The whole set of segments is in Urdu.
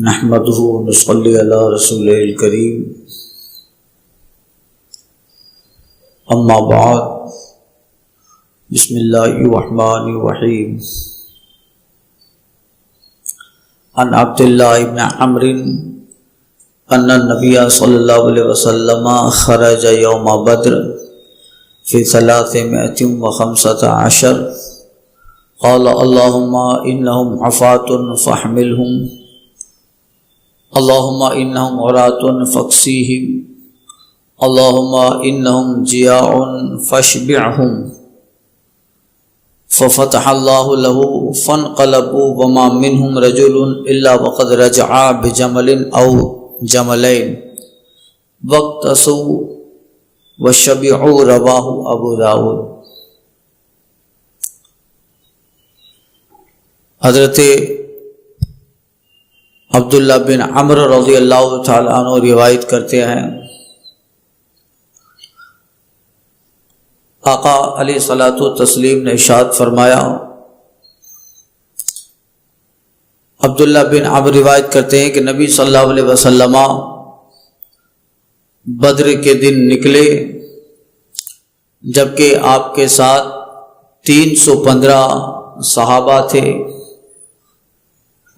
نحمده ونصلي على رسوله الكريم اما بعد بسم الله الرحمن الرحيم عن عبد الله بن عمرو ان النبي صلى الله عليه وسلم خرج يوم بدر في 315 قال اللهم انهم عفاة فاحملهم اللهم انهم عراة فاكسيهم اللهم انهم جياع فاشبعهم ففتح الله له فانقلبوا وما منهم رجل الا وقد رجع بجمل او جملين واقتصوا وشبعوا رواه ابو داود۔ حضرت عبداللہ بن عمرو رضی اللہ تعالیٰ عنہ روایت کرتے ہیں، آقا علیہ الصلوۃ والتسلیم نے ارشاد فرمایا، عبداللہ بن عمرو روایت کرتے ہیں کہ نبی صلی اللہ علیہ وسلم بدر کے دن نکلے جبکہ آپ کے ساتھ 315 صحابہ تھے۔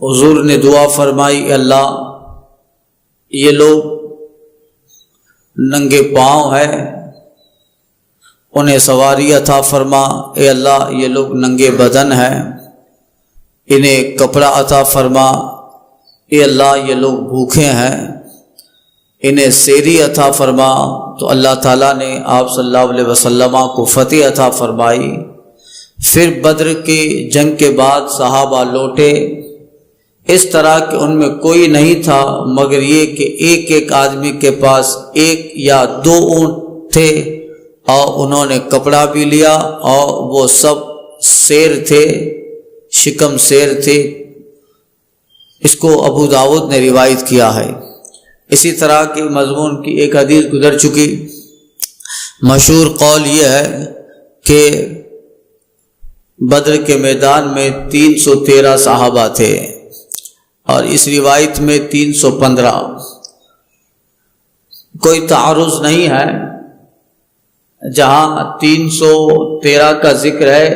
حضور نے دعا فرمائی، اے اللہ یہ لوگ ننگے پاؤں ہیں، انہیں سواری عطا فرما۔ اے اللہ یہ لوگ ننگے بدن ہیں، انہیں کپڑا عطا فرما۔ اے اللہ یہ لوگ بھوکے ہیں، انہیں سیری عطا فرما۔ تو اللہ تعالیٰ نے آپ صلی اللہ علیہ وسلم کو فتح عطا فرمائی۔ پھر بدر کی جنگ کے بعد صحابہ لوٹے، اس طرح کہ ان میں کوئی نہیں تھا مگر یہ کہ ایک ایک آدمی کے پاس 1 یا 2 اونٹ تھے، اور انہوں نے کپڑا بھی لیا، اور وہ سب سیر تھے، شکم سیر تھے۔ اس کو ابو داود نے روایت کیا ہے۔ اسی طرح کے مضمون کی ایک حدیث گزر چکی۔ مشہور قول یہ ہے کہ بدر کے میدان میں 313 صحابہ تھے، اور اس روایت میں 315۔ کوئی تعارض نہیں ہے، جہاں 313 کا ذکر ہے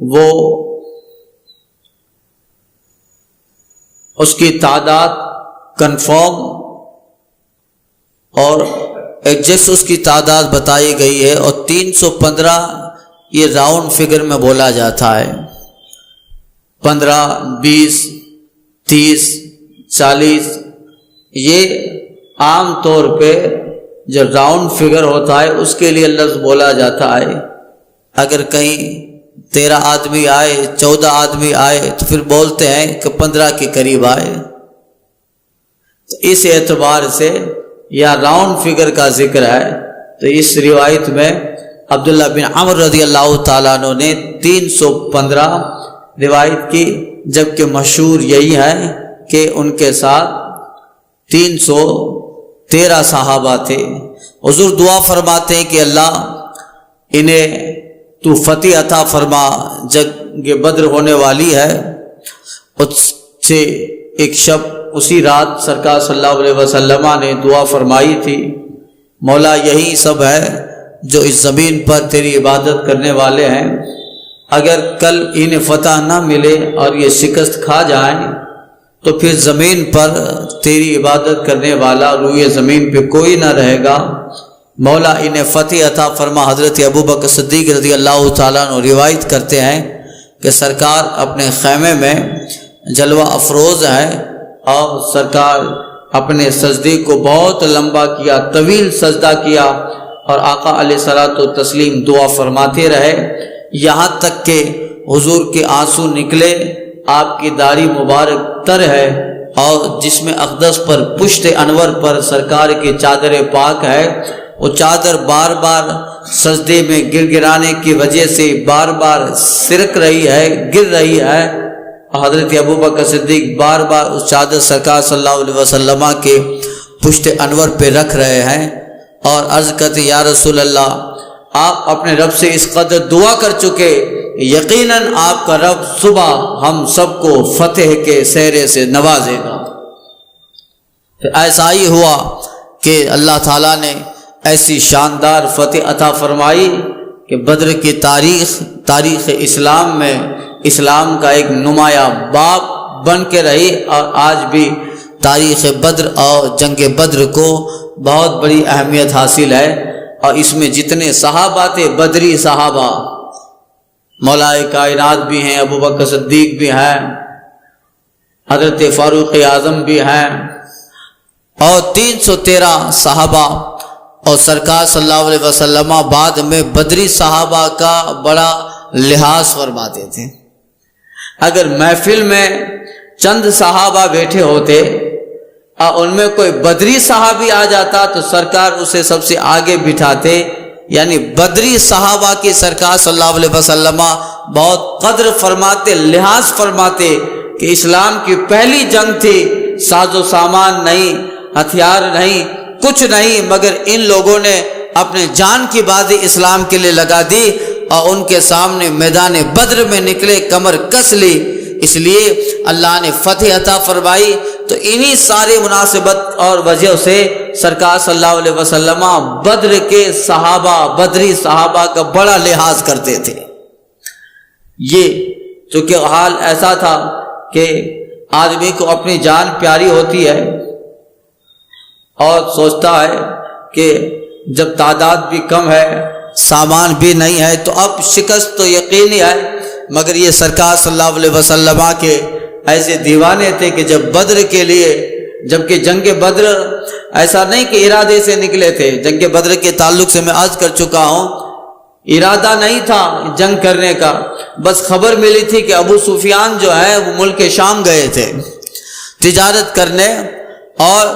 وہ اس کی تعداد کنفرم اور ایگزیکٹ اس کی تعداد بتائی گئی ہے، اور 315 یہ راؤنڈ فگر میں بولا جاتا ہے۔ 15 20 30 40 یہ عام طور پہ جو راؤنڈ فگر ہوتا ہے اس کے لیے لفظ بولا جاتا ہے۔ اگر کہیں 13 آدمی آئے 14 آدمی آئے تو پھر بولتے ہیں کہ 15 کے قریب آئے۔ تو اس اعتبار سے یا راؤنڈ فگر کا ذکر ہے، تو اس روایت میں عبداللہ بن عمرو رضی اللہ تعالیٰ عنہ نے 315 روایت کی، جبکہ مشہور یہی ہے کہ ان کے ساتھ 313 صحابہ تھے۔ حضور دعا فرماتے ہیں کہ اللہ انہیں تو فتح عطا فرما، جنگ بدر ہونے والی ہے۔ اس سے ایک شب اسی رات سرکار صلی اللہ علیہ وسلم نے دعا فرمائی تھی، مولا یہی سب ہے جو اس زمین پر تیری عبادت کرنے والے ہیں، اگر کل انہیں فتح نہ ملے اور یہ شکست کھا جائیں تو پھر زمین پر تیری عبادت کرنے والا روئے زمین پہ کوئی نہ رہے گا، مولا انہیں فتح عطا فرما۔ حضرت ابوبکر صدیق رضی اللہ تعالیٰ عنہ روایت کرتے ہیں کہ سرکار اپنے خیمے میں جلوہ افروز ہے، اور سرکار اپنے سجدے کو بہت لمبا کیا، طویل سجدہ کیا، اور آقا علیہ الصلوۃ والتسلیم دعا فرماتے رہے، یہاں تک کہ حضور کے آنسو نکلے۔ آپ کی داڑھی مبارک تر ہے، اور جس میں اقدس پر پشت انور پر سرکار کی چادر پاک ہے، وہ چادر بار بار سجدے میں گر گرانے کی وجہ سے بار بار سرک رہی ہے، گر رہی ہے۔ حضرت ابوبکر صدیق بار بار اس چادر سرکار صلی اللہ علیہ وسلم کے پشت انور پہ رکھ رہے ہیں، اور عرض کرتے یا رسول اللہ آپ اپنے رب سے اس قدر دعا کر چکے، یقیناً آپ کا رب صبح ہم سب کو فتح کے سہرے سے نوازے گا۔ پھر ایسا ہی ہوا کہ اللہ تعالیٰ نے ایسی شاندار فتح عطا فرمائی کہ بدر کی تاریخ اسلام میں اسلام کا ایک نمایاں باب بن کے رہی، اور آج بھی تاریخ بدر اور جنگ بدر کو بہت بڑی اہمیت حاصل ہے۔ اور اس میں جتنے صحابہ تھے، بدری صحابہ، مولائے کائنات بھی ہیں، ابو بکر صدیق بھی ہیں، حضرت فاروق اعظم بھی ہیں، اور 313 صحابہ، اور سرکار صلی اللہ علیہ وسلم بعد میں بدری صحابہ کا بڑا لحاظ فرماتے تھے۔ اگر محفل میں چند صحابہ بیٹھے ہوتے اور ان میں کوئی بدری صحابی آ جاتا تو سرکار اسے سب سے آگے بٹھاتے، یعنی بدری صحابہ کی سرکار صلی اللہ علیہ وسلم بہت قدر فرماتے، لحاظ فرماتے کہ اسلام کی پہلی جنگ تھی، ساز و سامان نہیں، ہتھیار نہیں، کچھ نہیں، مگر ان لوگوں نے اپنے جان کی بازی اسلام کے لیے لگا دی اور ان کے سامنے میدان بدر میں نکلے، کمر کس لی۔ اس لیے اللہ نے فتح عطا فرمائی۔ تو انہی سارے مناسبت اور وجہ سے سرکار صلی اللہ علیہ وسلم بدر کے صحابہ، بدری صحابہ کا بڑا لحاظ کرتے تھے۔ یہ چونکہ حال ایسا تھا کہ آدمی کو اپنی جان پیاری ہوتی ہے اور سوچتا ہے کہ جب تعداد بھی کم ہے، سامان بھی نہیں ہے، تو اب شکست تو یقینی ہے، مگر یہ سرکار صلی اللہ علیہ وسلم کے ایسے دیوانے تھے کہ جب بدر کے لیے، جبکہ جنگ بدر ایسا نہیں کہ ارادے سے نکلے تھے، جنگ بدر کے تعلق سے میں عرض کر چکا ہوں، ارادہ نہیں تھا جنگ کرنے کا، بس خبر ملی تھی کہ ابو سفیان جو ہے وہ ملک شام گئے تھے تجارت کرنے، اور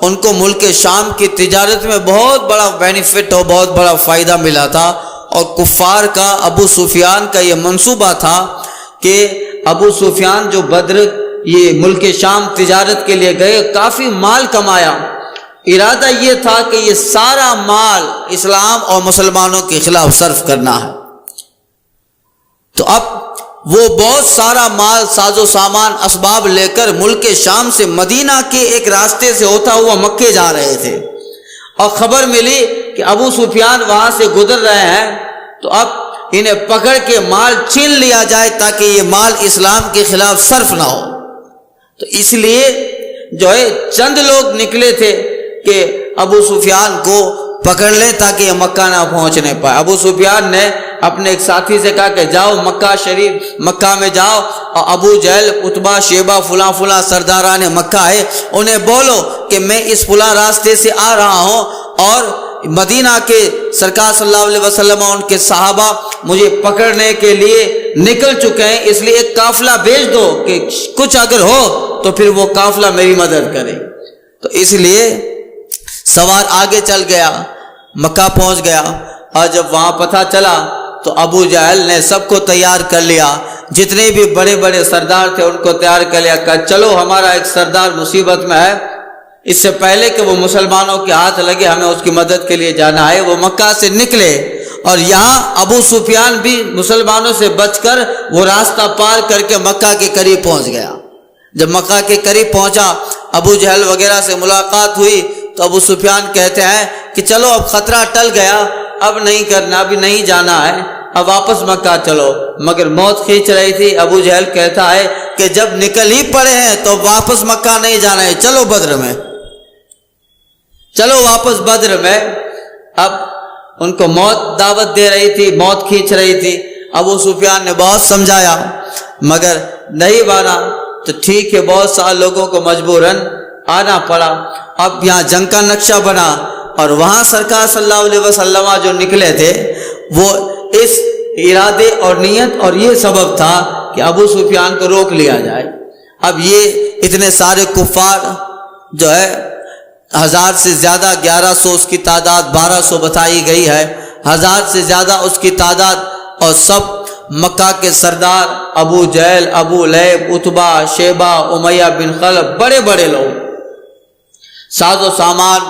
ان کو ملک شام کی تجارت میں بہت بڑا بینیفٹ اور بہت بڑا فائدہ ملا تھا، اور کفار کا، ابو سفیان کا یہ منصوبہ تھا کہ ابو سفیان جو بدر یہ ملک شام تجارت کے لیے گئے، کافی مال کمایا، ارادہ یہ تھا کہ یہ سارا مال اسلام اور مسلمانوں کے خلاف صرف کرنا ہے۔ تو اب وہ بہت سارا مال، ساز و سامان، اسباب لے کر ملک شام سے مدینہ کے ایک راستے سے ہوتا ہوا مکے جا رہے تھے، اور خبر ملی کہ ابو سفیان وہاں سے گزر رہے ہیں، تو اب انہیں پکڑ کے مال چھین لیا جائے تاکہ یہ مال اسلام کے خلاف صرف نہ ہو۔ تو اس لیے جو ہے چند لوگ نکلے تھے کہ ابو سفیان کو پکڑ لیں تاکہ یہ مکہ نہ پہنچنے پائے۔ ابو سفیان نے اپنے ایک ساتھی سے کہا کہ جاؤ مکہ شریف، مکہ میں جاؤ، اور ابو جہل، عتبہ، شیبہ، فلاں سرداران مکہ ہے، انہیں بولو کہ میں اس فلاں راستے سے آ رہا ہوں، اور مدینہ کے سرکار صلی اللہ علیہ وسلم اور ان کے صحابہ مجھے پکڑنے کے لیے نکل چکے ہیں، اس لیے ایک قافلہ بھیج دو کہ کچھ اگر ہو تو پھر وہ قافلہ میری مدد کرے۔ تو اس لیے سوار آگے چل گیا، مکہ پہنچ گیا، اور جب وہاں پتہ چلا تو ابو جہل نے سب کو تیار کر لیا، جتنے بھی بڑے بڑے سردار تھے ان کو تیار کر لیا، کہا چلو ہمارا ایک سردار مصیبت میں ہے، اس سے پہلے کہ وہ مسلمانوں کے ہاتھ لگے ہمیں اس کی مدد کے لیے جانا ہے۔ وہ مکہ سے نکلے، اور یہاں ابو سفیان بھی مسلمانوں سے بچ کر وہ راستہ پار کر کے مکہ کے قریب پہنچ گیا۔ جب مکہ کے قریب پہنچا، ابو جہل وغیرہ سے ملاقات ہوئی، تو ابو سفیان کہتے ہیں کہ چلو اب خطرہ ٹل گیا، اب نہیں کرنا، ابھی نہیں جانا ہے، اب واپس مکہ چلو، مگر موت کھینچ رہی تھی۔ ابو جہل کہتا ہے کہ جب نکل ہی پڑے ہیں تو واپس مکہ نہیں جانا ہے، چلو بدر میں، چلو واپس بدر میں۔ اب ان کو موت دعوت دے رہی تھی، موت کھینچ رہی تھی، ابو سفیان نے بہت سمجھایا مگر نہیں مانا، تو ٹھیک ہے بہت سارے لوگوں کو مجبوراً آنا پڑا۔ اب یہاں جنگ کا نقشہ بنا، اور وہاں سرکار صلی اللہ علیہ وسلم جو نکلے تھے وہ اس ارادے اور نیت اور یہ سبب تھا کہ ابو سفیان کو روک لیا جائے۔ اب یہ اتنے سارے کفار جو ہے 1000 سے زیادہ، 1100 اس کی تعداد، 1200 بتائی گئی ہے، 1000 سے زیادہ اس کی تعداد، اور سب مکہ کے سردار، ابو جہل، ابو لہب، عتبہ، شیبہ، امیہ بن خلف، بڑے بڑے لوگ، ساز و سامان،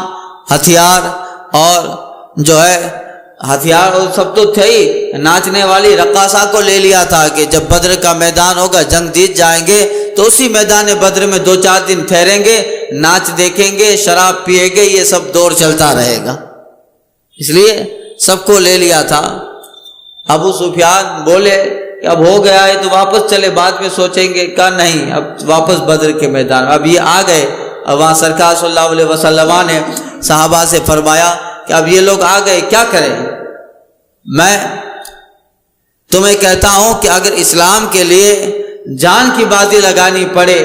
ہتھیار، اور جو ہے ہتھیار اور سب تو تھے ہی، ناچنے والی رقاصہ کو لے لیا تھا کہ جب بدر کا میدان ہوگا، جنگ جیت جائیں گے تو اسی میدان بدر میں 2-4 دن ٹھہریں گے، ناچ دیکھیں گے، شراب پیئیں گے، یہ سب دور چلتا رہے گا۔ اس لیے سب کو لے لیا تھا۔ ابو سفیان بولے کہ اب ہو گیا ہے تو واپس چلے، بعد میں سوچیں گے۔ کہا نہیں، اب واپس بدر کے میدان۔ اب یہ آ گئے، اب وہاں سرکار صلی اللہ علیہ وسلم نے صحابہ سے فرمایا کہ اب یہ لوگ آ گئے، کیا کریں؟ میں تمہیں کہتا ہوں کہ اگر اسلام کے لیے جان کی بازی لگانی پڑے،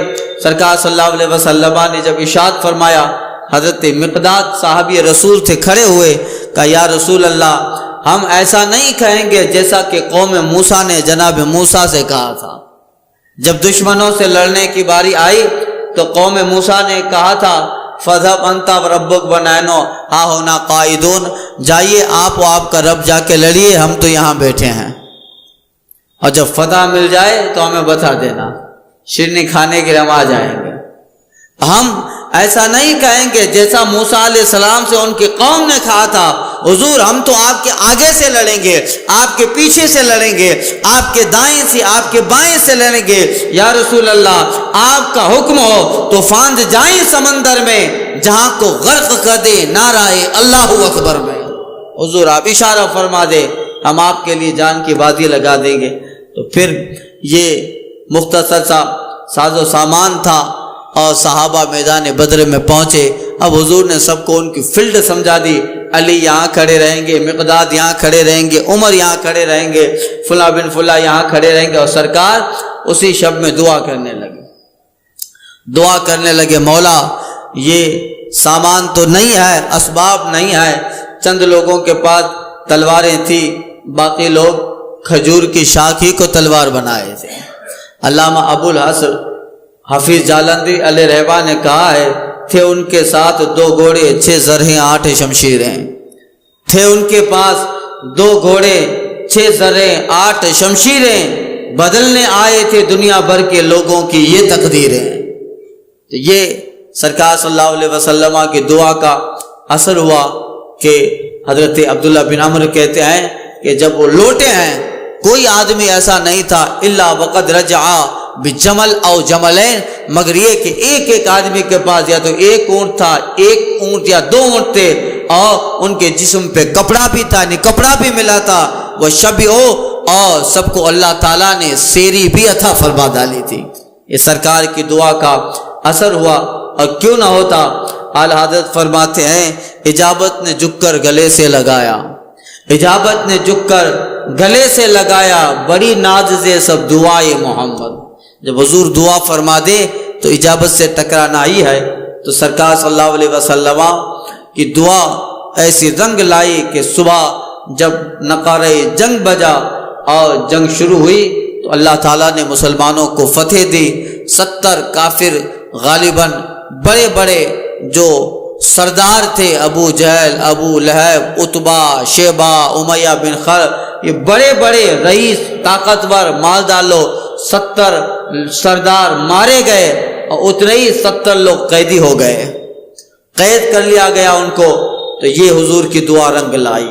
سرکار صلی اللہ علیہ وسلم نے جب ارشاد فرمایا، حضرت مقداد صحابی رسول تھے، کھڑے ہوئے، کہا یا رسول اللہ، ہم ایسا نہیں کہیں گے جیسا کہ قوم موسیٰ نے جناب موسیٰ سے کہا تھا۔ جب دشمنوں سے لڑنے کی باری آئی تو قوم موسیٰ نے کہا تھا فَذْهَبْ أَنْتَ وَرَبُّكَ وَنَحْنُ هَاهُنَا قَاعِدُونَ، جائیے آپ و آپ کا رب جا کے لڑیے، ہم تو یہاں بیٹھے ہیں، اور جب فتح مل جائے تو ہمیں بتا دینا، شیرنی کھانے کے لیے ہم آ جائیں گے۔ ہم ایسا نہیں کہیں گے جیسا موسیٰ علیہ السلام سے ان کی قوم نے کہا تھا، حضور ہم تو آپ کے آگے سے لڑیں گے، آپ کے پیچھے سے لڑیں گے، آپ کے دائیں سے آپ کے بائیں سے لڑیں گے، یا رسول اللہ آپ کا حکم ہو تو فاند جائیں سمندر میں جہاں کو غرق کر دے نعرہ اللہ اکبر میں، حضور آپ اشارہ فرما دے، ہم آپ کے لیے جان کی بازی لگا دیں گے۔ تو پھر یہ مختصر سا ساز و سامان تھا، اور صحابہ میدان بدر میں پہنچے۔ اب حضور نے سب کو ان کی فیلڈ سمجھا دی، علی یہاں کھڑے رہیں گے، مقداد یہاں کھڑے رہیں گے، عمر یہاں کھڑے رہیں گے، فلاں بن فلاں یہاں کھڑے رہیں گے، اور سرکار اسی شب میں دعا کرنے لگے، مولا یہ سامان تو نہیں ہے، اسباب نہیں ہے، چند لوگوں کے پاس تلواریں تھی، باقی لوگ کھجور کی شاخ ہی کو تلوار بنائے تھے۔ علامہ ابو الحسن حفیظ جالندی علیہ رحمہ نے کہا ہے، تھے ان کے ساتھ 2 گھوڑے 6 زرہیں 8 شمشیریں، تھے ان کے پاس 2 گھوڑے 6 زرہیں 8 شمشیریں، بدلنے آئے تھے دنیا بھر کے لوگوں کی یہ تقدیریں۔ تو یہ سرکار صلی اللہ علیہ وسلم کی دعا کا اثر ہوا کہ حضرت عبداللہ بن عمر کہتے ہیں کہ جب وہ لوٹے ہیں کوئی آدمی ایسا نہیں تھا الا وقد رجع بجمل او جملین، مگر یہ کہ ایک آدمی کے پاس یا تو ایک اونٹ تھا، ایک اونٹ یا 2 اونٹ تھے، اور ان کے جسم پہ کپڑا بھی تھا، یعنی کپڑا بھی ملا تھا، وہ شبیو، اور سب کو اللہ تعالیٰ نے سیری بھی عطا فرما ڈالی تھی۔ یہ سرکار کی دعا کا اثر ہوا، اور کیوں نہ ہوتا۔ اعلیٰ حضرت فرماتے ہیں اجابت نے جھک کر گلے سے لگایا، اجابت نے جھک کر گلے سے لگایا، بڑی ناز سے سب دعائے محمد۔ جب حضور دعا فرما دے تو اجابت سے ٹکرانا ہی ہے۔ تو سرکار صلی اللہ علیہ وسلم کی دعا ایسی رنگ لائی کہ صبح جب نقارہ جنگ بجا اور جنگ شروع ہوئی تو اللہ تعالیٰ نے مسلمانوں کو فتح دی۔ 70 کافر غالباً بڑے بڑے جو سردار تھے، ابو جہل، ابو لہب، عتبہ، شیبہ، امیہ بن خلف، یہ بڑے بڑے رئیس طاقتور مالدار 70 سردار مارے گئے، اور اتنے ہی 70 لوگ قیدی ہو گئے، قید کر لیا گیا ان کو۔ تو یہ حضور کی دعا رنگ لائی۔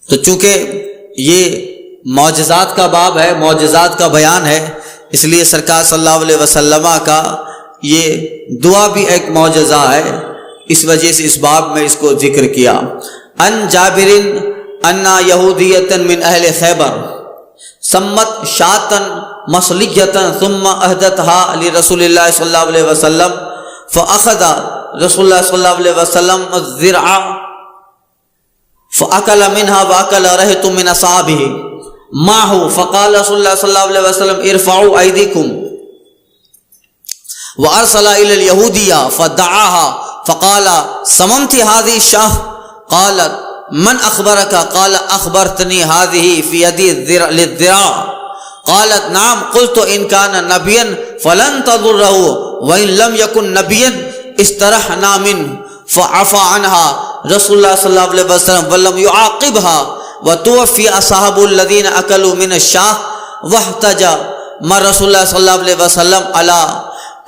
تو چونکہ یہ معجزات کا باب ہے، معجزات کا بیان ہے، اس لیے سرکار صلی اللہ علیہ وسلم کا یہ دعا بھی ایک معجزہ ہے، اس وجہ سے اس باب میں اس کو ذکر کیا۔ ان جابر ان یہودیۃ من اہل خیبر سمت شاتن مصلیۃ ثم اہدتها لرسول اللہ صلی اللہ علیہ وسلم فاخذ رسول اللہ صلی اللہ علیہ وسلم الذرع فاکل منها واکل رہط من اصحابہ معه فقال رسول اللہ صلی اللہ علیہ وسلم ارفعوا ایدیکم وارسل الى اليهودیہ فدعاها فقال سممت هذه الشاه قالت من اخبرك قال اخبرتني هذه في يدي للذراع قالت نعم قلت ان كان نبيا فلن تضره وان لم يكن نبيا استرحنا منه فعفى عنها رسول الله صلى الله عليه وسلم ولم يعاقبها وتوفي اصحاب الذين اكلوا من الشاه واحتج مع رسول الله صلى الله عليه وسلم على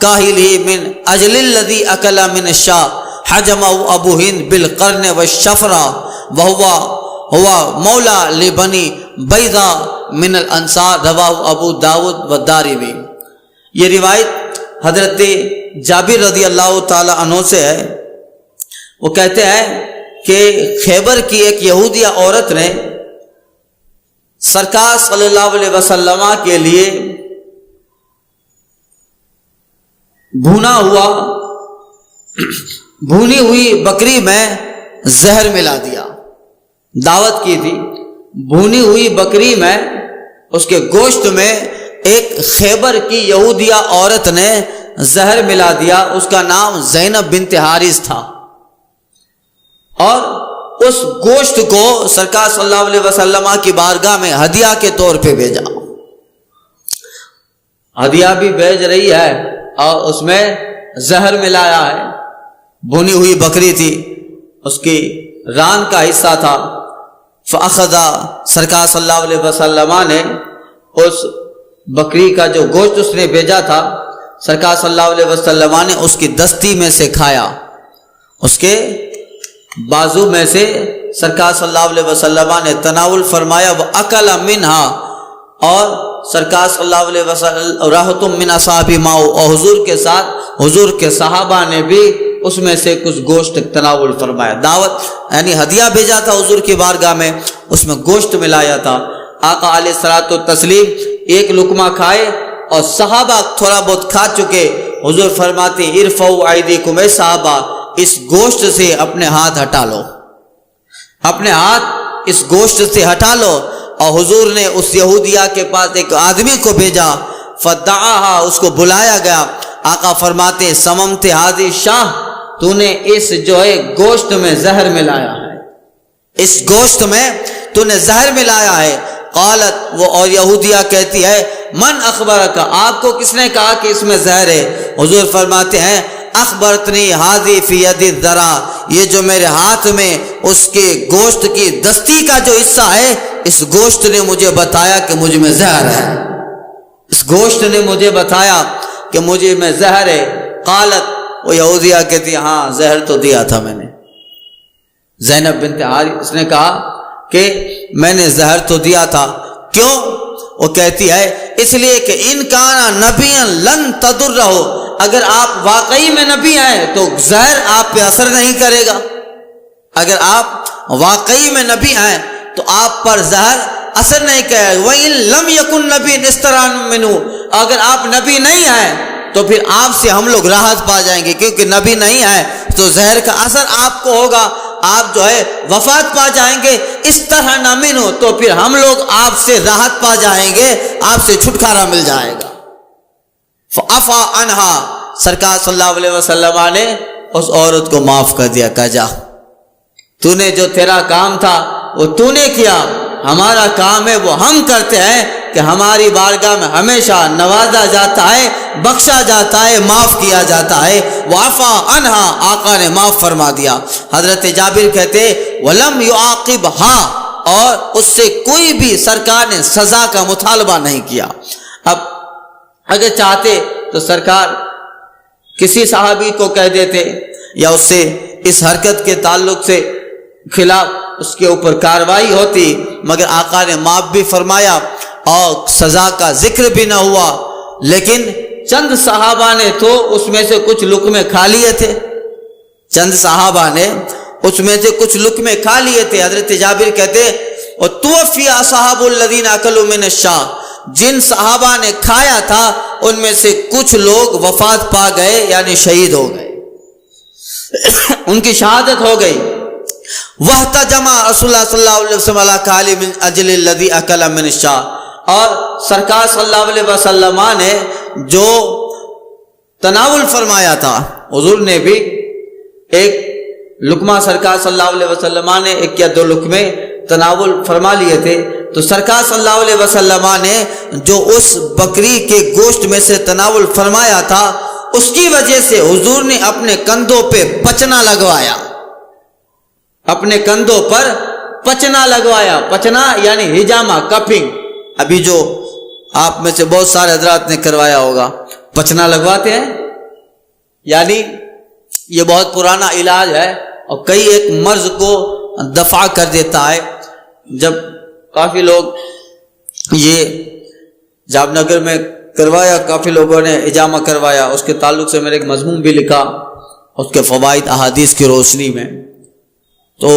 كاهله من اجل الذي اكل من الشاه حجمه ابو هند بالقرن والشفرة وهو مولى لبني بيضاء من الانصار، رواہ ابو داود و دارمی۔ یہ روایت حضرت جابر رضی اللہ تعالی عنہ سے ہے. وہ کہتے ہیں کہ خیبر کی ایک یہودیہ عورت نے سرکار صلی اللہ علیہ وسلم کے لیے بھونی ہوئی بکری میں زہر ملا دیا. دعوت کی تھی، بھونی ہوئی بکری میں اس کے گوشت میں ایک خیبر کی یہودیہ عورت نے زہر ملا دیا. اس کا نام زینب بنت حارث تھا، اور اس گوشت کو سرکار صلی اللہ علیہ وسلم کی بارگاہ میں ہدیہ کے طور پہ بھیجا. ہدیہ بھی بھیج رہی ہے اور اس میں زہر ملایا ہے. بھونی ہوئی بکری تھی، اس کی ران کا حصہ تھا. فاخذ سرکار صلی اللہ علیہ وسلم نے اس بکری کا جو گوشت اس نے بھیجا تھا، سرکار صلی اللہ علیہ وسلم نے اس کی دستی میں سے کھایا. اس کے بازو میں سے سرکار صلی اللہ علیہ وسلم نے تناول فرمایا. وہ اکل منہا، اور سرکار صلی اللہ علیہ وسلم راحتم من اصحاب ماؤ، اور حضور کے ساتھ حضور کے صحابہ نے بھی اس میں سے کچھ گوشت تناول فرمایا. دعوت یعنی ہدیہ بھیجا تھا حضور کی بارگاہ میں، اس میں گوشت ملایا تھا. آقا علیہ الصلوۃ والتسلیم ایک لقمہ کھائے اور صحابہ تھوڑا بہت کھا چکے. حضور فرماتے ارفعوا ایدیکم، اے صحابہ اس گوشت سے اپنے ہاتھ ہٹا لو، اپنے ہاتھ اس گوشت سے ہٹا لو. اور حضور نے اس یہودیہ کے پاس ایک آدمی کو بھیجا، فدعاہا، اس کو بلایا گیا. آقا فرماتے سممت ہذی شاہ، تو نے اس جو ہے گوشت میں زہر ملایا ہے، اس گوشت میں تو نے زہر ملایا ہے. قالت، وہ اور یہودیہ کہتی ہے من اخبرک، آپ کو کس نے کہا کہ اس میں زہر ہے؟ حضور فرماتے ہیں اخبرتنی ہذی فی ید الذرا، یہ جو میرے ہاتھ میں اس کے گوشت کی دستی کا جو حصہ ہے، اس گوشت نے مجھے بتایا کہ مجھ میں زہر ہے، اس گوشت نے مجھے بتایا کہ مجھے میں زہر ہے. قالت، وہ یہودیہ کہتی ہاں زہر تو دیا تھا میں نے. زینب بنت حارث، اس نے کہا کہ میں نے زہر تو دیا تھا. کیوں؟ وہ کہتی ہے اس لیے کہ ان کانا نبیا لن تضرہ، اگر آپ واقعی میں نبی ہیں تو زہر آپ پہ اثر نہیں کرے گا. اگر آپ واقعی میں نبی ہیں تو آپ پر زہر اثر نہیں کرے گا. وَإِن لَمْ يَكُنْ نَبِيٌّ اسْتَرَانٌ مِّنْهُ، اگر آپ نبی نہیں ہیں تو پھر آپ سے ہم لوگ راحت پا جائیں گے، کیونکہ نبی نہیں ہے تو زہر کا اثر آپ کو ہوگا، آپ جو ہے وفات پا جائیں گے. اس طرح نہ منو، تو پھر ہم لوگ آپ سے راحت پا جائیں گے، آپ سے چھٹکارا مل جائے گا. فعفا عنہا، سرکار صلی اللہ علیہ وسلم نے اس عورت کو معاف کر دیا. کہا جا، تو نے جو تیرا کام تھا وہ تو نے کیا، ہمارا کام ہے وہ ہم کرتے ہیں کہ ہماری بارگاہ میں ہمیشہ نوازا جاتا ہے، بخشا جاتا ہے، معاف کیا جاتا ہے. وعفا عنہا، آقا نے معاف فرما دیا. حضرت جابر کہتے ولم یعاقبھا، اور اس سے کوئی بھی سرکار نے سزا کا مطالبہ نہیں کیا. اب اگر چاہتے تو سرکار کسی صحابی کو کہہ دیتے یا اس سے اس حرکت کے تعلق سے خلاف اس کے اوپر کاروائی ہوتی، مگر آقا نے معاف بھی فرمایا اور سزا کا ذکر بھی نہ ہوا. لیکن چند صحابہ نے تو اس میں سے کچھ لقمے کھا لیے تھے، چند صحابہ نے اس میں سے کچھ لقمے کھا لیے تھے. حضرت جابر کہتے وَتُوَفِّيَ أَصْحَابُ الَّذِينَ أَكَلُوا مِنَ الشَّاةِ، جن صحابہ نے کھایا تھا ان میں سے کچھ لوگ وفات پا گئے، یعنی شہید ہو گئے، ان کی شہادت ہو گئی. وَاحْتَجَمَ رسول اللہ صلی اللہ علیہ وسلم عَلَىٰ قَالِ مِنْ أَجْلِ الَّذِي أَكَلَ مِنَ الشَّاةِ، اور سرکار صلی اللہ علیہ وسلم نے جو تناول فرمایا تھا، حضور نے بھی ایک لقمہ سرکار صلی اللہ علیہ وسلم نے ایک یا دو لقمے تناول فرما لیے تھے. تو سرکار صلی اللہ علیہ وسلم نے جو اس بکری کے گوشت میں سے تناول فرمایا تھا، اس کی وجہ سے حضور نے اپنے کندھوں پہ پچنا لگوایا، اپنے کندھوں پر پچنا لگوایا. پچنا یعنی ہجامہ، کپنگ. ابھی جو آپ میں سے بہت سارے حضرات نے کروایا ہوگا، پچنا لگواتے ہیں، یعنی یہ بہت پرانا علاج ہے اور کئی ایک مرض کو دفع کر دیتا ہے. جب کافی لوگ یہ جاب نگر میں کروایا، کافی لوگوں نے حجامہ کروایا، اس کے تعلق سے میں نے ایک مضمون بھی لکھا اس کے فوائد احادیث کی روشنی میں۔ تو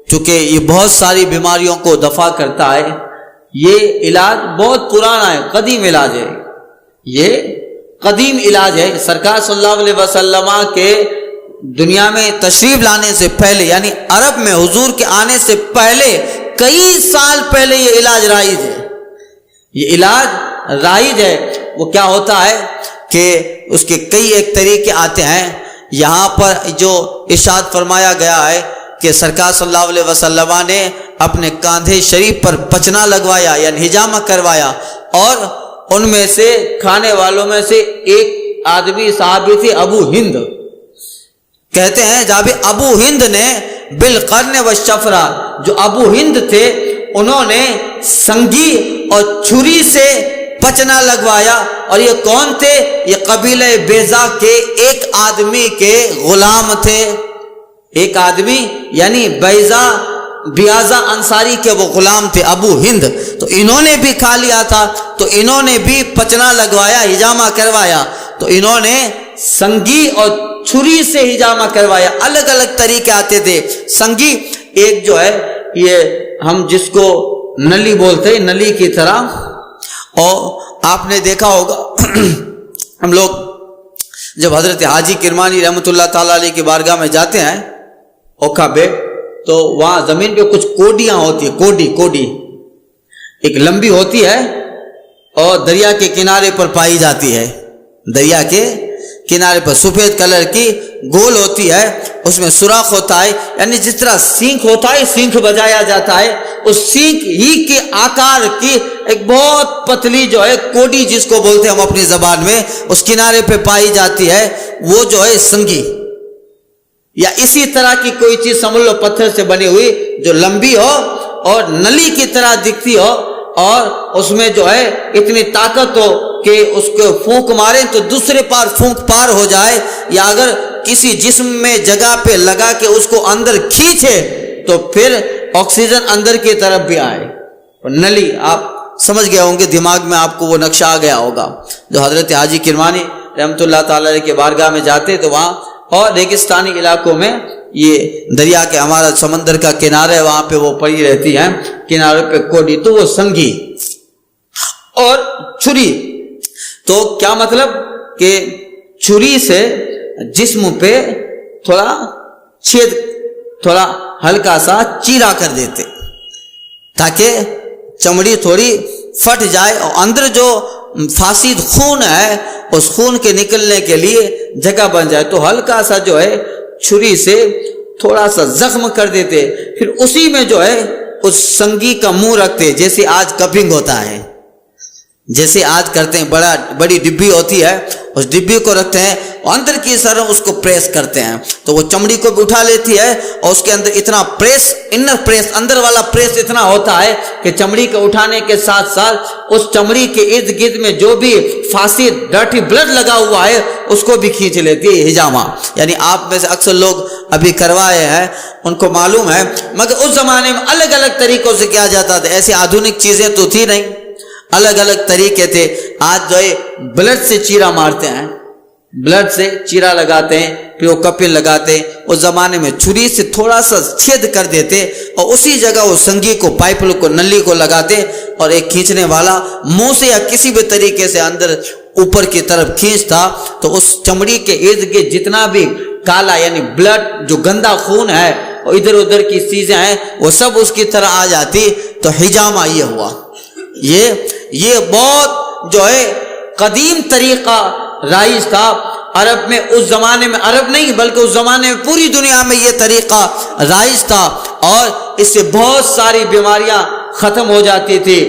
چونکہ یہ بہت ساری بیماریوں کو دفع کرتا ہے، یہ علاج بہت پرانا ہے، قدیم علاج ہے، یہ قدیم علاج ہے۔ سرکار صلی اللہ علیہ وسلم کے دنیا میں تشریف لانے سے پہلے، یعنی عرب میں حضور کے آنے سے پہلے کئی سال پہلے یہ علاج رائج ہے، یہ علاج رائج ہے۔ وہ کیا ہوتا ہے کہ اس کے کئی ایک طریقے آتے ہیں۔ یہاں پر جو ارشاد فرمایا گیا ہے کہ سرکار صلی اللہ علیہ وسلم نے اپنے کاندھے شریف پر پچنا لگوایا، یعنی حجامہ کروایا، اور ان میں سے کھانے والوں میں سے ایک آدمی صحابی تھے ابو ہند، کہتے ہیں جب ابو ہند نے بالقرن والشفرہ، جو ابو ہند تھے انہوں نے سنگی اور چھری سے پچنا لگوایا، اور یہ کون تھے؟ یہ قبیلہ بیضا کے ایک آدمی کے غلام تھے، ایک آدمی یعنی بیازا انصاری کے وہ غلام تھے ابو ہند۔ تو انہوں نے بھی کھا لیا تھا، تو انہوں نے بھی پچنا لگوایا، حجامہ کروایا۔ تو انہوں نے سنگی اور چھری سے حجامہ کروایا، الگ الگ طریقے آتے تھے۔ سنگی ایک جو ہے یہ ہم جس کو نلی بولتے ہیں، نلی کی طرح، اور آپ نے دیکھا ہوگا ہم لوگ جب حضرت حاجی کرمانی رحمۃ اللہ تعالیٰ علیہ کی بارگاہ میں جاتے ہیں اوکھا بیٹ، تو وہاں زمین پہ کچھ کوڈیاں ہوتی ہیں، کوڈی ایک لمبی ہوتی ہے اور دریا کے کنارے پر پائی جاتی ہے، دریا کے کنارے پر سفید کلر کی گول ہوتی ہے، اس میں سوراخ ہوتا ہے، یعنی جس طرح سینک ہوتا ہے، سینک بجایا جاتا ہے، اس سینک ہی کے آکار کی ایک بہت پتلی جو ہے کوڈی جس کو بولتے ہیں ہم اپنی زبان میں، اس کنارے پہ پائی جاتی ہے، وہ جو ہے سنگی، یا اسی طرح کی کوئی چیز سمجھ لو پتھر سے بنی ہوئی جو لمبی ہو اور نلی کی طرح دکھتی ہو، اور اس میں جو ہے اتنی طاقت ہو کہ اس کو پھونک مارے تو دوسرے پار پھونک پار ہو جائے، یا اگر کسی جسم میں جگہ پہ لگا کے اس کو اندر کھینچے تو پھر آکسیجن اندر کی طرف بھی آئے۔ نلی آپ سمجھ گئے ہوں گے، دماغ میں آپ کو وہ نقشہ آ گیا ہوگا۔ جو حضرت حاجی کرمانی رحمۃ اللہ تعالی علیہ کے بارگاہ میں جاتے تو وہاں اور ریگستانی علاقوں میں یہ دریا کے ہمارا سمندر کا کنارہ ہے، وہاں پہ وہ پڑی رہتی ہیں کنارے پہ کوڈی، تو وہ سنگی اور چھری۔ تو کیا مطلب کہ چھری سے جسم پہ تھوڑا چھید، تھوڑا ہلکا سا چیرا کر دیتے تاکہ چمڑی تھوڑی پھٹ جائے، اور اندر جو فاسد خون ہے اس خون کے نکلنے کے لیے جگہ بن جائے، تو ہلکا سا جو ہے چھری سے تھوڑا سا زخم کر دیتے، پھر اسی میں جو ہے اس سنگی کا منہ رکھتے، جیسے آج کپنگ ہوتا ہے، جیسے آج کرتے ہیں، بڑی ڈبی ہوتی ہے، اس ڈبی کو رکھتے ہیں اور اندر کی طرف اس کو پریس کرتے ہیں، تو وہ چمڑی کو بھی اٹھا لیتی ہے، اور اس کے اندر اتنا پریس، انر پریس، اندر والا پریس اتنا ہوتا ہے کہ چمڑی کو اٹھانے کے ساتھ ساتھ اس چمڑی کے ارد گرد میں جو بھی فاسد ڈرٹی بلڈ لگا ہوا ہے اس کو بھی کھینچ لیتی ہے حجامہ۔ یعنی آپ میں سے اکثر لوگ ابھی کروائے ہیں، ان کو معلوم ہے، مگر اس زمانے میں الگ الگ طریقوں سے کیا جاتا تھا، ایسی آدھونک چیزیں تو تھی نہیں، الگ الگ طریقے تھے۔ آج جو ہے بلڈ سے چیرا مارتے ہیں، بلڈ سے چیرا لگاتے ہیں، پھر وہ کپل لگاتے ہیں، اس زمانے میں چھری سے تھوڑا سا چھید کر دیتے اور اسی جگہ وہ سنگی کو، پائپ کو، نلی کو لگاتے، اور ایک کھینچنے والا منہ سے یا کسی بھی طریقے سے اندر اوپر کی طرف کھینچتا، تو اس چمڑی کے ارد گرد جتنا بھی کالا یعنی بلڈ، جو گندا خون ہے اور ادھر ادھر کی چیزیں ہیں، وہ سب اس کی طرح آ جاتی۔ تو حجامہ یہ ہوا، یہ بہت جو ہے قدیم طریقہ رائج تھا عرب میں، اس زمانے میں، عرب نہیں بلکہ اس زمانے میں پوری دنیا میں یہ طریقہ رائج تھا، اور اس سے بہت ساری بیماریاں ختم ہو جاتی تھی۔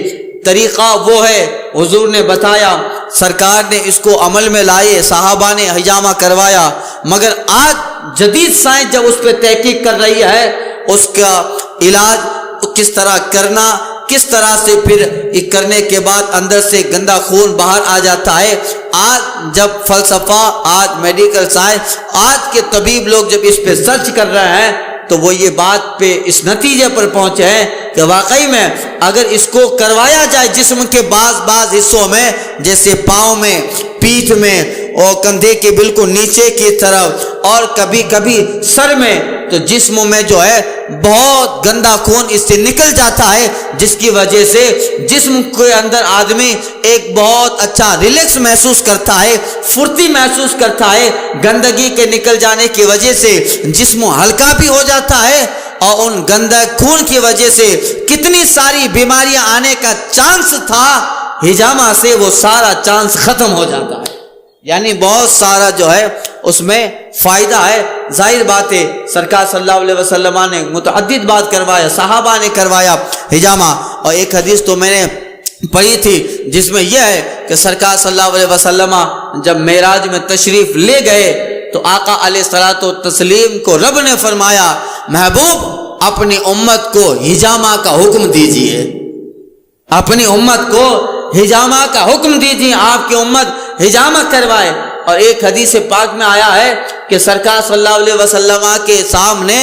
طریقہ وہ ہے حضور نے بتایا، سرکار نے اس کو عمل میں لائے، صحابہ نے حجامہ کروایا، مگر آج جدید سائنس جب اس پہ تحقیق کر رہی ہے، اس کا علاج کس طرح کرنا، کس طرح سے پھر کرنے کے بعد اندر سے گندا خون باہر آ جاتا ہے، آج جب فلسفہ، آج میڈیکل سائنس، آج کے طبیب لوگ جب اس پہ سرچ کر رہے ہیں تو وہ یہ بات پہ اس نتیجے پر پہنچے ہیں کہ واقعی میں اگر اس کو کروایا جائے جسم کے بعض حصوں میں، جیسے پاؤں میں، پیٹھ میں اور کندھے کے بالکل نیچے کی طرف اور کبھی کبھی سر میں، تو جسم میں جو ہے بہت گندا خون اس سے نکل جاتا ہے، جس کی وجہ سے جسم کے اندر آدمی ایک بہت اچھا ریلیکس محسوس کرتا ہے، پھرتی محسوس کرتا ہے۔ گندگی کے نکل جانے کی وجہ سے جسم ہلکا بھی ہو جاتا ہے، اور ان گندہ خون کی وجہ سے کتنی ساری بیماریاں آنے کا چانس تھا، حجامہ سے وہ سارا چانس ختم ہو جاتا ہے۔ یعنی بہت سارا جو ہے اس میں فائدہ ہے۔ ظاہر بات ہے سرکار صلی اللہ علیہ وسلم نے متعدد بات کروایا، صحابہ نے کروایا حجامہ، اور ایک حدیث تو میں نے پڑھی تھی جس میں یہ ہے کہ سرکار صلی اللہ علیہ وسلم جب معراج میں تشریف لے گئے تو آقا علیہ الصلوۃ والتسلیم کو رب نے فرمایا، محبوب اپنی امت کو حجامہ کا حکم دیجئے، اپنی امت کو حجامہ کا حکم دیجئے، آپ کی امت حجامہ کروائے۔ اور ایک حدیث پاک میں آیا ہے کہ سرکار صلی اللہ علیہ وسلم کے سامنے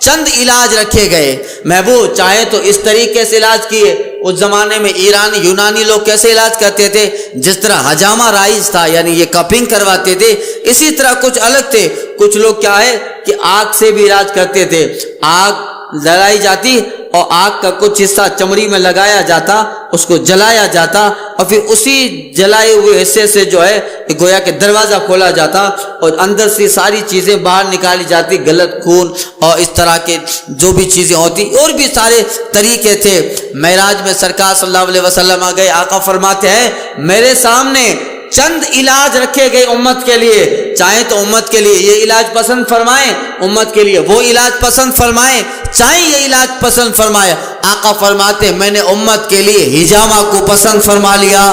چند علاج رکھے گئے، محبوب چاہے تو اس طریقے سے علاج کیے۔ اس زمانے میں ایرانی یونانی لوگ کیسے علاج کرتے تھے؟ جس طرح حجامہ رائج تھا، یعنی یہ کپنگ کرواتے تھے، اسی طرح کچھ الگ تھے۔ کچھ لوگ کیا ہے کہ آگ سے بھی علاج کرتے تھے، آگ جلائی جاتی اور آگ کا کچھ حصہ چمڑی میں لگایا جاتا، اس کو جلایا جاتا، اور پھر اسی جلائے ہوئے حصے سے جو ہے گویا کہ دروازہ کھولا جاتا اور اندر سے ساری چیزیں باہر نکالی جاتی، غلط خون اور اس طرح کے جو بھی چیزیں ہوتی، اور بھی سارے طریقے تھے۔ معراج میں سرکار صلی اللہ علیہ وسلم گئے، آقا فرماتے ہیں میرے سامنے چند علاج رکھے گئے امت کے لیے، چاہے تو امت کے لیے یہ علاج پسند فرمائیں، امت کے لیے وہ علاج پسند فرمائیں، چاہے یہ علاج پسند فرمائے۔ آقا فرماتے میں نے امت کے لیے حجامہ کو پسند فرما لیا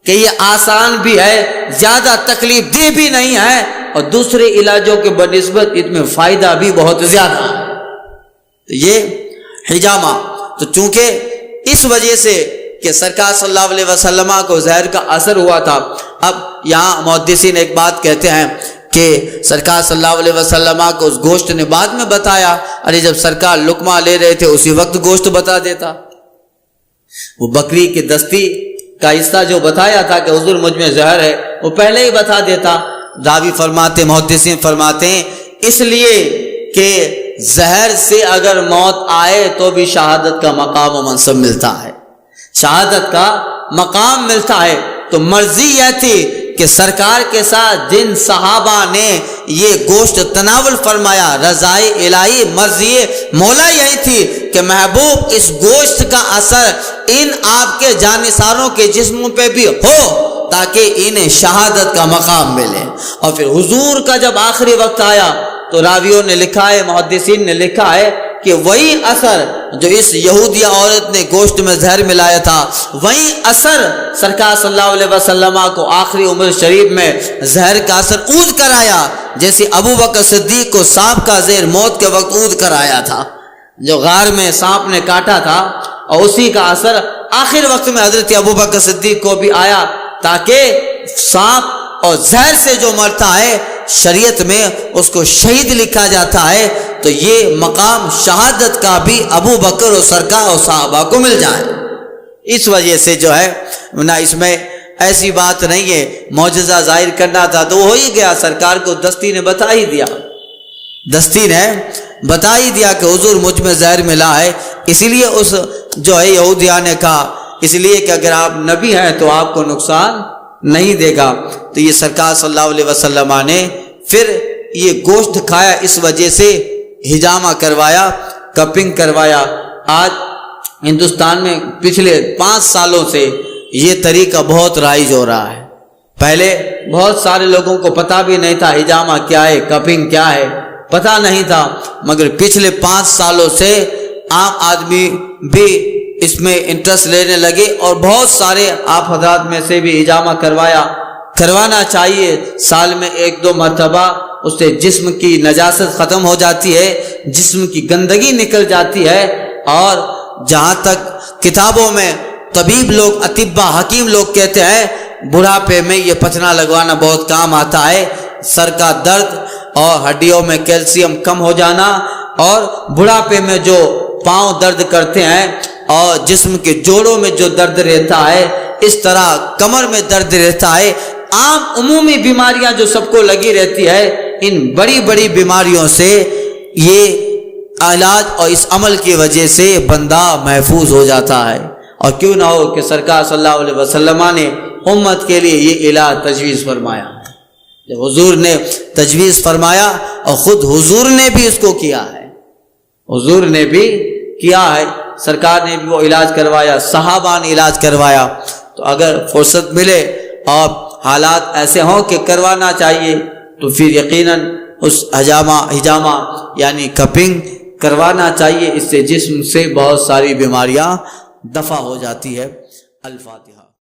کہ یہ آسان بھی ہے، زیادہ تکلیف دہ بھی نہیں ہے، اور دوسرے علاجوں کے بنسبت اس میں فائدہ بھی بہت زیادہ ہے۔ یہ حجامہ تو چونکہ اس وجہ سے کہ سرکار صلی اللہ علیہ وسلم کو زہر کا اثر ہوا تھا۔ اب یہاں محدثین ایک بات کہتے ہیں کہ سرکار صلی اللہ علیہ وسلم کو اس گوشت نے بعد میں بتایا، ارے جب سرکار لقمہ لے رہے تھے اسی وقت گوشت بتا دیتا، وہ بکری کی دستی کا حصہ جو بتایا تھا کہ حضور مجھ میں زہر ہے وہ پہلے ہی بتا دیتا۔ راوی فرماتے، محدثین فرماتے ہیں اس لیے کہ زہر سے اگر موت آئے تو بھی شہادت کا مقام و منصب ملتا ہے، شہادت کا مقام ملتا ہے۔ تو مرضی یہ تھی کہ سرکار کے ساتھ جن صحابہ نے یہ گوشت تناول فرمایا، رضائے الہی مرضی مولا یہی تھی کہ محبوب اس گوشت کا اثر ان آپ کے جانثاروں کے جسموں پہ بھی ہو تاکہ انہیں شہادت کا مقام ملے۔ اور پھر حضور کا جب آخری وقت آیا تو راویوں نے لکھا ہے، محدثین نے لکھا ہے کہ وہی اثر جو اس یہودیہ عورت نے گوشت میں زہر ملایا تھا، وہی اثر سرکار صلی اللہ علیہ وسلم کو آخری عمر شریف میں زہر کا اثر اود کر آیا، جیسے ابو بکر صدیق کو سانپ کا زہر موت کے وقت اود کر آیا تھا، جو غار میں سانپ نے کاٹا تھا، اور اسی کا اثر آخر وقت میں حضرت ابو بکر صدیق کو بھی آیا، تاکہ سانپ اور زہر سے جو مرتا ہے شریعت میں اس کو شہید لکھا جاتا ہے، تو یہ مقام شہادت کا بھی ابو بکر و سرکار اور صحابہ کو مل جائے۔ اس وجہ سے جو ہے نہ اس میں ایسی بات نہیں ہے، معجزہ ظاہر کرنا تھا تو ہو ہی گیا، سرکار کو دستی نے بتا ہی دیا، دستی نے بتا ہی دیا کہ حضور مجھ میں زہر ملا ہے۔ اسی لیے اس جو ہے یہودیہ نے کہا اس لیے کہ اگر آپ نبی ہیں تو آپ کو نقصان نہیں دے گا۔ تو یہ سرکار صلی اللہ علیہ وسلم نے پھر یہ گوشت کھایا، اس وجہ سے حجامہ کروایا، کپنگ کروایا۔ آج ہندوستان میں پچھلے 5 سالوں سے یہ طریقہ بہت رائج ہو رہا ہے۔ پہلے بہت سارے لوگوں کو پتہ بھی نہیں تھا حجامہ کیا ہے، کپنگ کیا ہے، پتہ نہیں تھا، مگر پچھلے 5 سالوں سے عام آدمی بھی اس میں انٹرسٹ لینے لگے، اور بہت سارے آپ حضرات میں سے بھی حجامہ کروانا چاہیے۔ سال میں 1-2 مرتبہ، اس سے جسم کی نجاست ختم ہو جاتی ہے، جسم کی گندگی نکل جاتی ہے، اور جہاں تک کتابوں میں طبیب لوگ، اطباء، حکیم لوگ کہتے ہیں بڑھاپے میں یہ پچنا لگوانا بہت کام آتا ہے، سر کا درد اور ہڈیوں میں کیلشیم کم ہو جانا، اور بڑھاپے میں جو پاؤں درد کرتے ہیں اور جسم کے جوڑوں میں جو درد رہتا ہے اس طرح کمر میں درد رہتا ہے. عام عمومی بیماریاں جو سب کو لگی رہتی ہے، ان بڑی بڑی بیماریوں سے یہ علاج اور اس عمل کی وجہ سے بندہ محفوظ ہو جاتا ہے. اور کیوں نہ ہو کہ سرکار صلی اللہ علیہ وسلم نے امت کے لیے یہ علاج تجویز فرمایا. جب حضور نے تجویز فرمایا اور خود حضور نے بھی اس کو کیا ہے، حضور نے بھی کیا ہے، سرکار نے بھی وہ علاج کروایا، صحابہ نے علاج کروایا. تو اگر فرصت ملے اور حالات ایسے ہوں کہ کروانا چاہیے تو پھر یقیناً اس حجامہ یعنی کپنگ کروانا چاہیے. اس سے جسم سے بہت ساری بیماریاں دفع ہو جاتی ہے. الفاتحہ.